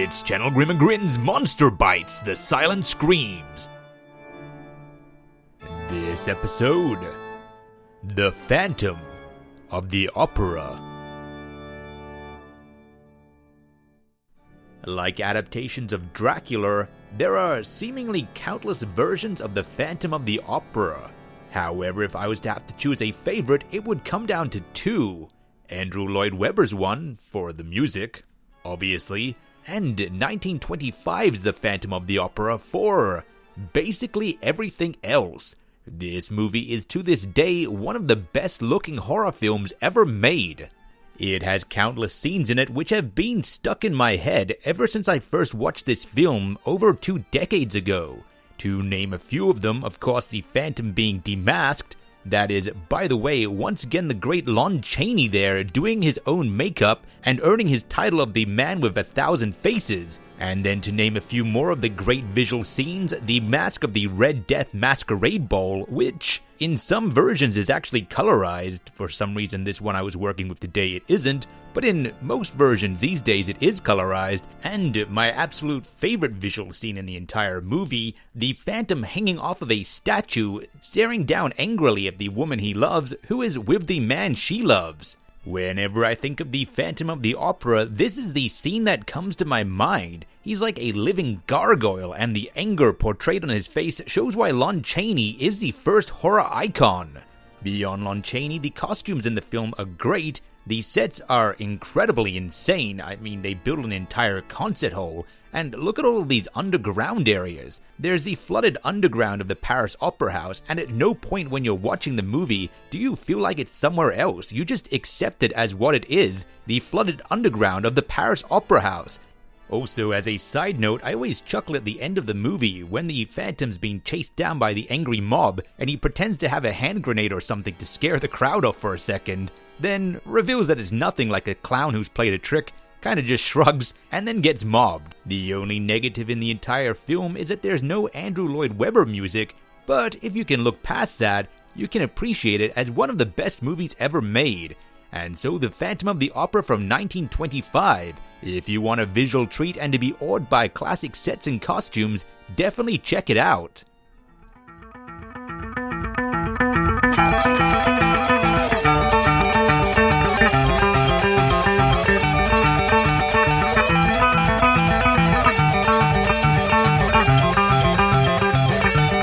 It's Channel Grim and Grin's Monster Bites, the Silent Screams. This episode, The Phantom of the Opera. Like adaptations of Dracula, there are seemingly countless versions of The Phantom of the Opera. However, if I was to have to choose a favorite, it would come down to two. Andrew Lloyd Webber's one, for the music, obviously, and 1925's The Phantom of the Opera for basically everything else. This movie is to this day one of the best looking horror films ever made. It has countless scenes in it which have been stuck in my head ever since I first watched this film over 2 decades ago. To name a few of them, of course, the Phantom being demasked. That is, by the way, once again the great Lon Chaney there doing his own makeup and earning his title of the Man with 1,000 Faces. And then to name a few more of the great visual scenes, the Mask of the Red Death Masquerade Ball, which in some versions is actually colorized. For some reason this one I was working with today it isn't, but in most versions these days it is colorized. And my absolute favorite visual scene in the entire movie, the Phantom hanging off of a statue, staring down angrily at the woman he loves, who is with the man she loves. Whenever I think of the Phantom of the Opera, this is the scene that comes to my mind. He's like a living gargoyle, and the anger portrayed on his face shows why Lon Chaney is the first horror icon. Beyond Lon Chaney, the costumes in the film are great. The sets are incredibly insane. I mean, they built an entire concert hall. And look at all of these underground areas. There's the flooded underground of the Paris Opera House, and at no point when you're watching the movie do you feel like it's somewhere else. You just accept it as what it is, the flooded underground of the Paris Opera House. Also, as a side note, I always chuckle at the end of the movie when the Phantom's being chased down by the angry mob, and he pretends to have a hand grenade or something to scare the crowd off for a second, then reveals that it's nothing, like a clown who's played a trick, kinda just shrugs, and then gets mobbed. The only negative in the entire film is that there's no Andrew Lloyd Webber music, but if you can look past that, you can appreciate it as one of the best movies ever made. And so The Phantom of the Opera from 1925. If you want a visual treat and to be awed by classic sets and costumes, definitely check it out.